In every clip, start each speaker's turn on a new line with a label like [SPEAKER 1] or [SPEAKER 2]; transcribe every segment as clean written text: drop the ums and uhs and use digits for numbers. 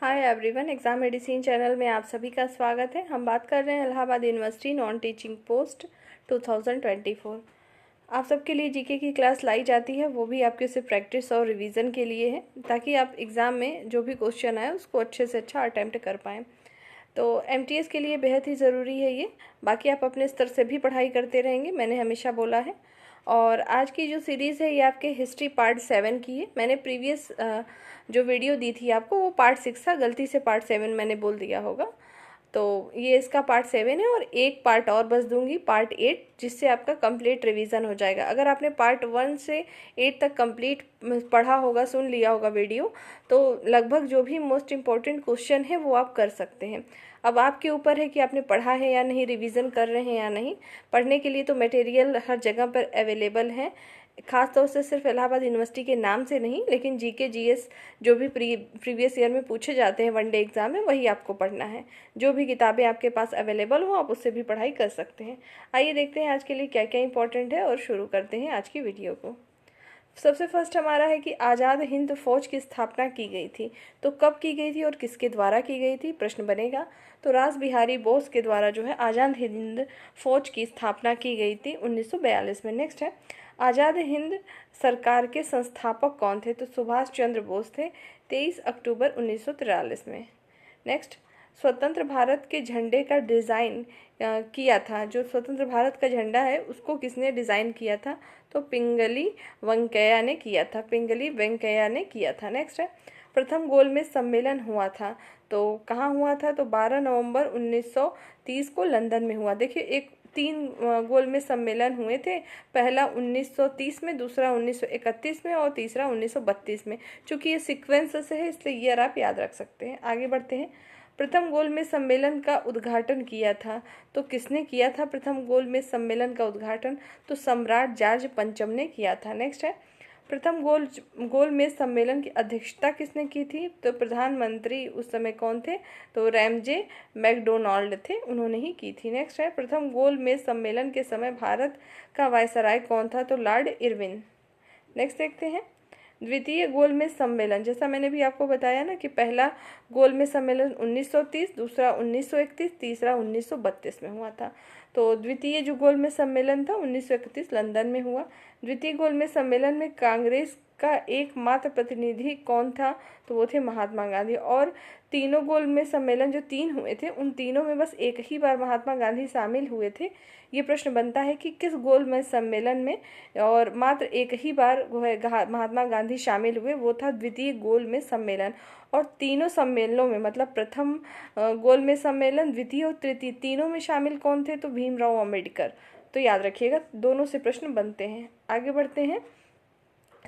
[SPEAKER 1] Hi everyone, exam medicine channel में आप सभी का स्वागत है। हम बात कर रहे हैं Allahabad university non teaching post 2024। आप सबके लिए जीके की क्लास लाई जाती है, वो भी आपके सिर्फ प्रैक्टिस और रिवीजन के लिए है, ताकि आप एग्ज़ाम में जो भी क्वेश्चन आए उसको अच्छे से अच्छा अटैम्प्ट कर पाएँ। तो एमटीएस के लिए बेहद ही ज़रूरी है ये। बाकी आप अपने स्तर से भी पढ़ाई करते रहेंगे, मैंने हमेशा बोला है। और आज की जो सीरीज़ है ये आपके हिस्ट्री पार्ट 7 की है। मैंने प्रीवियस जो वीडियो दी थी आपको वो पार्ट 6 था, गलती से पार्ट 7 मैंने बोल दिया होगा। तो ये इसका पार्ट 7 है और एक पार्ट और बस दूंगी, पार्ट 8, जिससे आपका कंप्लीट रिवीजन हो जाएगा। अगर आपने पार्ट 1 से 8 तक कंप्लीट पढ़ा होगा, सुन लिया होगा वीडियो, तो लगभग जो भी मोस्ट इम्पॉर्टेंट क्वेश्चन है वो आप कर सकते हैं। अब आपके ऊपर है कि आपने पढ़ा है या नहीं, रिवीजन कर रहे हैं या नहीं। पढ़ने के लिए तो मटेरियल हर जगह पर अवेलेबल है, खास तौर से सिर्फ इलाहाबाद यूनिवर्सिटी के नाम से नहीं, लेकिन जीके जीएस जो भी प्रीवियस ईयर में पूछे जाते हैं वनडे एग्जाम में, वही आपको पढ़ना है। जो भी किताबें आपके पास अवेलेबल हो आप उससे भी पढ़ाई कर सकते हैं। आइए देखते हैं आज के लिए क्या क्या इंपॉर्टेंट है और शुरू करते हैं आज की वीडियो को। सबसे फर्स्ट हमारा है कि आज़ाद हिंद फौज की स्थापना की गई थी। तो कब की गई थी और किसके द्वारा की गई थी, प्रश्न बनेगा। तो रास बिहारी बोस के द्वारा जो है आज़ाद हिंद फौज की स्थापना की गई थी 1942 में। नेक्स्ट है, आज़ाद हिंद सरकार के संस्थापक कौन थे। तो सुभाष चंद्र बोस थे, 23 अक्टूबर 1943 में। नेक्स्ट, स्वतंत्र भारत के झंडे का डिज़ाइन किया था। जो स्वतंत्र भारत का झंडा है उसको किसने डिज़ाइन किया था। तो पिंगली वेंकैया ने किया था, पिंगली वेंकैया ने किया था। नेक्स्ट है, प्रथम गोलमेज सम्मेलन हुआ था। तो कहाँ हुआ था। तो 12 नवंबर 1930 को लंदन में हुआ। देखिए, एक 3 गोलमेज सम्मेलन हुए थे। पहला 1930 में, दूसरा 1931 में और तीसरा 1932 में। चूँकि ये सीक्वेंस से है इसलिए ईयर आप याद रख सकते हैं। आगे बढ़ते हैं। प्रथम गोलमेज सम्मेलन का उद्घाटन किया था। तो किसने किया था प्रथम गोलमेज सम्मेलन का उद्घाटन। तो सम्राट जॉर्ज पंचम ने किया था। नेक्स्ट है, प्रथम गोलमेज सम्मेलन की अध्यक्षता किसने की थी। तो प्रधानमंत्री उस समय कौन थे। तो रैमजे मैकडोनाल्ड थे, उन्होंने ही की थी। नेक्स्ट है, प्रथम गोलमेज सम्मेलन के समय भारत का वायसराय कौन था। तो लॉर्ड इरविन। नेक्स्ट देखते हैं, द्वितीय गोलमेज सम्मेलन, जैसा मैंने भी आपको बताया ना कि पहला गोलमेज सम्मेलन 1930, दूसरा 1931, तीसरा 1932 में हुआ था। तो द्वितीय जो गोलमेज सम्मेलन था 1931 लंदन में हुआ। द्वितीय गोलमेज सम्मेलन में कांग्रेस का एकमात्र प्रतिनिधि कौन था। तो वो थे महात्मा गांधी। और तीनों गोलमेज सम्मेलन जो 3 हुए थे उन तीनों में बस एक ही बार महात्मा गांधी शामिल हुए थे। ये प्रश्न बनता है कि किस गोलमेज सम्मेलन में और मात्र एक ही बार वो है महात्मा गांधी शामिल हुए, वो था द्वितीय गोलमेज सम्मेलन। और तीनों सम्मेलनों में, मतलब प्रथम गोलमेज सम्मेलन, द्वितीय और तृतीय, तीनों में शामिल कौन थे। तो भीमराव अम्बेडकर। तो याद रखिएगा, दोनों से प्रश्न बनते हैं। आगे बढ़ते हैं।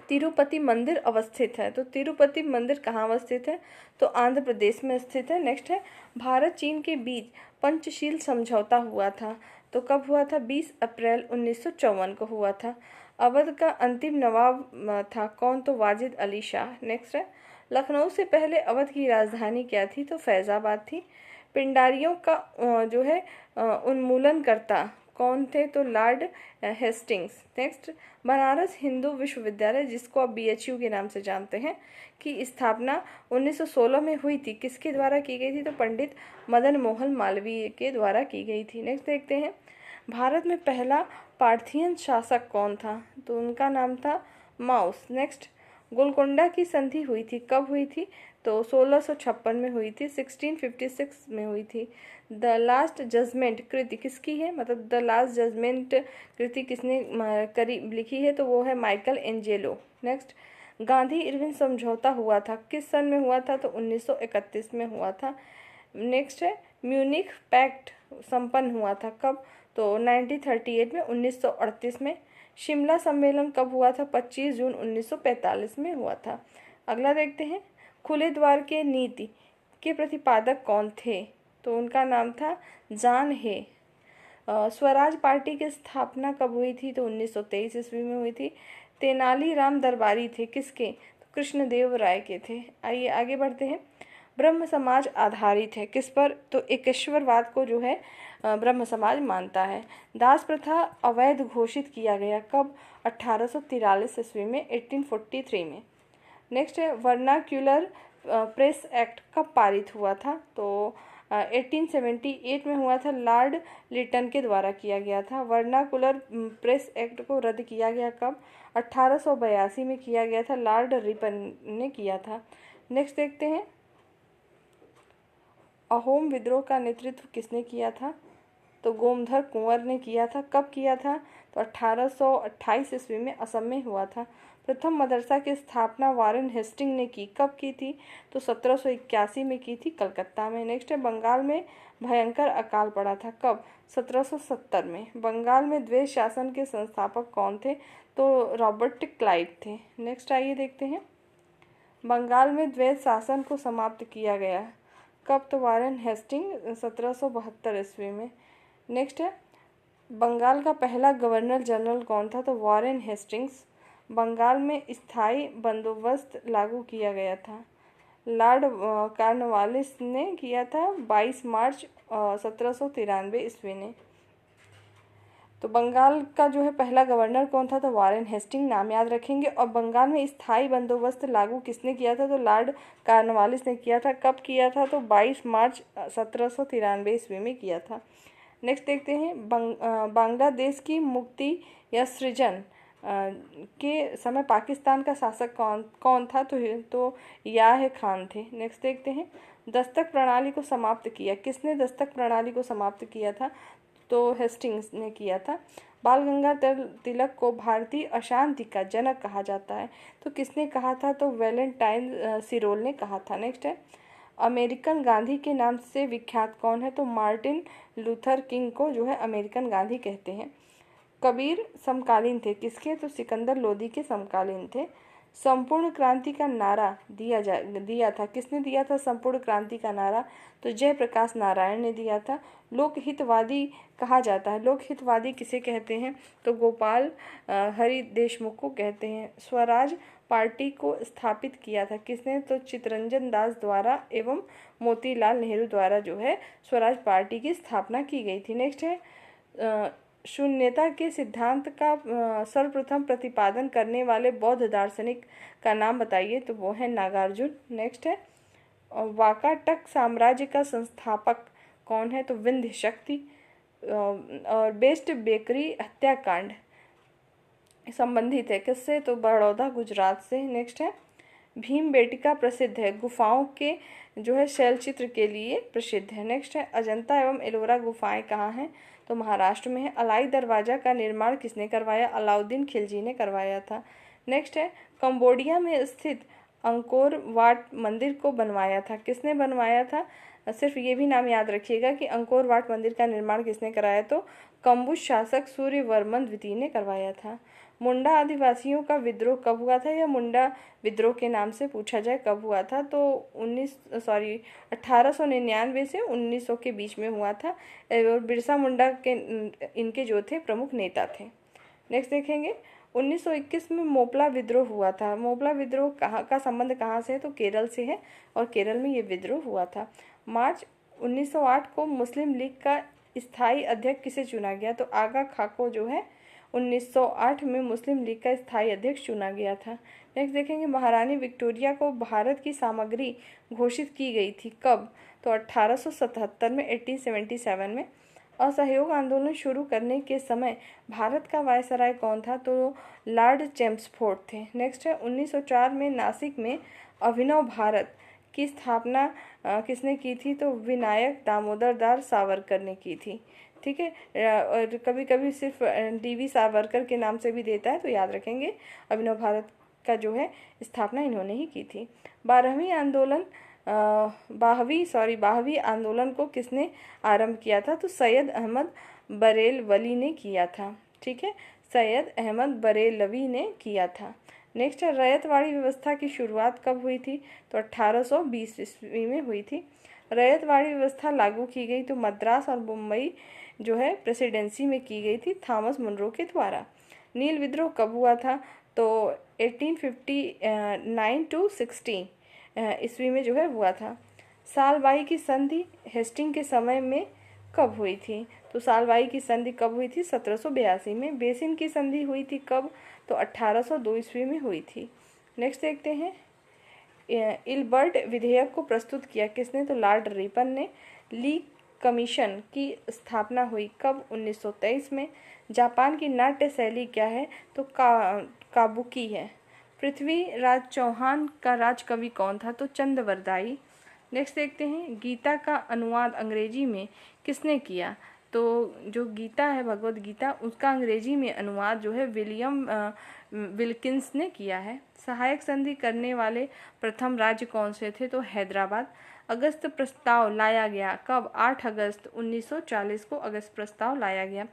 [SPEAKER 1] तिरुपति मंदिर अवस्थित है। तो तिरुपति मंदिर कहाँ अवस्थित है। तो आंध्र प्रदेश में स्थित है। नेक्स्ट है, भारत चीन के बीच पंचशील समझौता हुआ था। तो कब हुआ था। 20 अप्रैल 1954 को हुआ था। अवध का अंतिम नवाब था कौन। तो वाजिद अली शाह। नेक्स्ट है, लखनऊ से पहले अवध की राजधानी क्या थी। तो फैजाबाद थी। पिंडारियों का जो है उन्मूलनकर्ता कौन थे। तो Lord Hastings. Next, Banaras Hindu विश्वविद्यालय, जिसको आप बीएचयू के नाम से जानते हैं, की स्थापना 1916 में हुई थी। किसके द्वारा की गई थी। तो पंडित मदन मोहन मालवीय के द्वारा की गई थी। नेक्स्ट देखते हैं, भारत में पहला पार्थियन शासक कौन था। तो उनका नाम था माउस। नेक्स्ट, गोलकोंडा की संधि हुई थी, कब हुई थी। तो 1656 में हुई थी, 1656 में हुई थी। द लास्ट जजमेंट कृति किसकी है, मतलब द लास्ट जजमेंट कृति किसने करी लिखी है। तो वो है Michael Angelo. Next, Gandhi Irwin समझौता हुआ था, किस सन में हुआ था। तो 1931 में हुआ था। नेक्स्ट है, म्यूनिख पैक्ट संपन्न हुआ था, कब। तो 1938 में, 1938 में। शिमला सम्मेलन कब हुआ था। 25 जून 1945 में हुआ था। अगला देखते हैं, खुले द्वार के नीति के प्रतिपादक कौन थे। तो उनका नाम था जॉन हे। स्वराज पार्टी की स्थापना कब हुई थी। तो 1923 ईस्वी में हुई थी। तेनालीराम दरबारी थे, किसके। तो कृष्णदेव राय के थे। आइए आगे बढ़ते हैं। ब्रह्म समाज आधारित है किस पर। तो एकेश्वरवाद को जो है ब्रह्म समाज मानता है। दास प्रथा अवैध घोषित किया गया, कब। 1843 ईस्वी में, 1843 में। नेक्स्ट है, वर्नाक्यूलर प्रेस एक्ट कब पारित हुआ था? तो 1878 में हुआ था, लॉर्ड लिटन के द्वारा किया गया था। वर्नाकुलर प्रेस एक्ट को रद्द किया गया कब? 1882 में किया गया था, लॉर्ड रिपन ने किया था। नेक्स्ट देखते हैं, अहोम विद्रोह का नेतृत्व किसने किया था? तो गोमधर कुंवर ने किया था। कब किया था? तो 1828 ईस्वी में असम में हुआ था। प्रथम मदरसा की स्थापना वारेन हेस्टिंग ने की। कब की थी? तो 1781 में की थी, कलकत्ता में। नेक्स्ट है, बंगाल में भयंकर अकाल पड़ा था। कब? 1770 में। बंगाल में द्वैध शासन के संस्थापक कौन थे? तो रॉबर्ट क्लाइव थे। नेक्स्ट आइए देखते हैं, बंगाल में द्वैध शासन को समाप्त किया गया कब? तो वारेन हेस्टिंग 1772 ईस्वी में। नेक्स्ट है, बंगाल का पहला गवर्नर जनरल कौन था? तो वारेन हेस्टिंग्स। बंगाल में स्थायी बंदोबस्त लागू किया गया था, लॉर्ड कॉर्नवालिस ने किया था 22 मार्च 1793 ईस्वी ने। तो बंगाल का जो है पहला गवर्नर कौन था? तो वारेन हेस्टिंग, नाम याद रखेंगे। और बंगाल में स्थायी बंदोबस्त लागू किसने किया था? तो लॉर्ड कॉर्नवालिस ने किया था। कब किया था? तो 22 मार्च 1793 ईस्वी में किया था। नेक्स्ट देखते हैं, बांग्लादेश की मुक्ति या सृजन के समय पाकिस्तान का शासक कौन था? तो याह खान थे। नेक्स्ट देखते हैं, दस्तक प्रणाली को समाप्त किया किसने? दस्तक प्रणाली को समाप्त किया था तो हेस्टिंग्स ने किया था। बाल गंगाधर तिलक को भारतीय अशांति का जनक कहा जाता है, तो किसने कहा था? तो वैलेंटाइन सिरोल ने कहा था। नेक्स्ट है, अमेरिकन गांधी के नाम से विख्यात कौन है? तो मार्टिन लूथर किंग को जो है अमेरिकन गांधी कहते हैं। कबीर समकालीन थे किसके? तो सिकंदर लोदी के समकालीन थे। संपूर्ण क्रांति का नारा दिया था किसने दिया था? संपूर्ण क्रांति का नारा तो जयप्रकाश नारायण ने दिया था। लोकहितवादी कहा जाता है, लोकहितवादी किसे कहते हैं? तो गोपाल हरि देशमुख को कहते हैं। स्वराज पार्टी को स्थापित किया था किसने? तो चित्तरंजन दास द्वारा एवं मोतीलाल नेहरू द्वारा जो है स्वराज पार्टी की स्थापना की गई थी। नेक्स्ट है, शून्यता के सिद्धांत का सर्वप्रथम प्रतिपादन करने वाले बौद्ध दार्शनिक का नाम बताइए, तो वो है नागार्जुन। नेक्स्ट है, वाकाटक साम्राज्य का संस्थापक कौन है? तो विंध्य शक्ति। और बेस्ट बेकरी हत्याकांड संबंधित है किससे? तो बड़ौदा गुजरात से। नेक्स्ट है, भीमबेटका प्रसिद्ध है, गुफाओं के जो है शैलचित्र के लिए प्रसिद्ध है। नेक्स्ट है, अजंता एवं एलोरा गुफाएं कहाँ हैं? तो महाराष्ट्र में है। अलाई दरवाजा का निर्माण किसने करवाया? अलाउद्दीन खिलजी ने करवाया था। नेक्स्ट है, कंबोडिया में स्थित अंकोर वाट मंदिर को बनवाया था किसने बनवाया था? सिर्फ ये भी नाम याद रखिएगा कि अंकोर वाट मंदिर का निर्माण किसने कराया? तो कंबुज शासक सूर्यवर्मन द्वितीय ने करवाया था। मुंडा आदिवासियों का विद्रोह कब हुआ था? या मुंडा विद्रोह के नाम से पूछा जाए कब हुआ था? तो 1899 से 1900 के बीच में हुआ था। और बिरसा मुंडा के इनके जो थे प्रमुख नेता थे। नेक्स्ट देखेंगे, 1921 में मोपला विद्रोह हुआ था। मोपला विद्रोह कहाँ का संबंध कहाँ से है? तो केरल से है और केरल में ये विद्रोह हुआ था। मार्च 1908 को मुस्लिम लीग का स्थायी अध्यक्ष किसे चुना गया? तो आगा खां को जो है 1908 में मुस्लिम लीग का स्थायी अध्यक्ष चुना गया था। नेक्स्ट देखेंगे, महारानी विक्टोरिया को भारत की सामग्री घोषित की गई थी कब? तो 1877 में, 1877 में। असहयोग आंदोलन शुरू करने के समय भारत का वायसराय कौन था? तो लॉर्ड चेम्सफोर्ड थे। नेक्स्ट है, 1904 में नासिक में अभिनव भारत की स्थापना किसने की थी? तो विनायक दामोदर दास सावरकर ने की थी। ठीक है, और कभी कभी सिर्फ डीवी सावरकर के नाम से भी देता है, तो याद रखेंगे अभिनव भारत का जो है स्थापना इन्होंने ही की थी। बारहवीं आंदोलन को किसने आरंभ किया था? तो सैयद अहमद बरेलवली ने किया था। ठीक है, सैयद अहमद बरेलवी ने किया था। नेक्स्ट है, रैयतवाड़ी व्यवस्था की शुरुआत कब हुई थी? तो 1820 ईस्वी में हुई थी। रैयतवाड़ी व्यवस्था लागू की गई तो मद्रास और मुंबई जो है प्रेसिडेंसी में की गई थी थॉमस मुनरो के द्वारा। नील विद्रोह कब हुआ था? तो 1859 टू 16 ईस्वी में जो है हुआ था। सालबाई की संधि हेस्टिंग के समय में कब हुई थी? तो सालबाई की संधि कब हुई थी? 1782 में। बेसिन की संधि हुई थी कब? तो 1802 ईस्वी में हुई थी। नेक्स्ट देखते हैं, इल्बर्ट विधेयक को प्रस्तुत किया किसने? तो लॉर्ड रिपन ने। ली कमीशन की स्थापना हुई कब? 1923 में। जापान की नाट्य शैली क्या है? तो काबुकी है। पृथ्वीराज चौहान का राजकवि कौन था? तो चंद्रवरदाई। नेक्स्ट देखते हैं, गीता का अनुवाद अंग्रेजी में किसने किया? तो जो गीता है, भगवत गीता, उसका अंग्रेजी में अनुवाद जो है विलियम विल्किंस ने किया है। सहायक संधि करने वाले प्रथम राज्य कौन से थे? तो हैदराबाद। अगस्त प्रस्ताव लाया गया कब? 8 अगस्त 1940 को अगस्त प्रस्ताव लाया गया।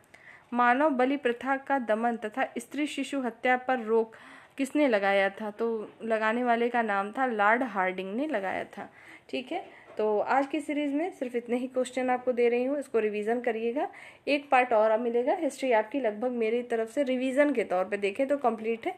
[SPEAKER 1] मानव बलि प्रथा का दमन तथा स्त्री शिशु हत्या पर रोक किसने लगाया था? तो लगाने वाले का नाम था लॉर्ड हार्डिंग ने लगाया था। ठीक है, तो आज की सीरीज़ में सिर्फ इतने ही क्वेश्चन आपको दे रही हूँ, इसको रिवीजन करिएगा। एक पार्ट और अब मिलेगा, हिस्ट्री आपकी लगभग मेरी तरफ से रिवीजन के तौर पे देखें तो कंप्लीट है,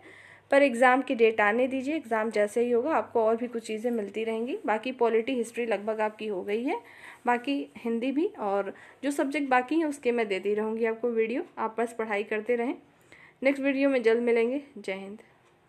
[SPEAKER 1] पर एग्ज़ाम की डेट आने दीजिए। एग्ज़ाम जैसे ही होगा आपको और भी कुछ चीज़ें मिलती रहेंगी। बाकी पॉलिटी हिस्ट्री लगभग आपकी हो गई है, बाकी हिंदी भी, और जो सब्जेक्ट बाकी हैं उसके मैं देती रहूँगी आपको वीडियो। आप बस पढ़ाई करते रहें। नेक्स्ट वीडियो में जल्द मिलेंगे। जय हिंद।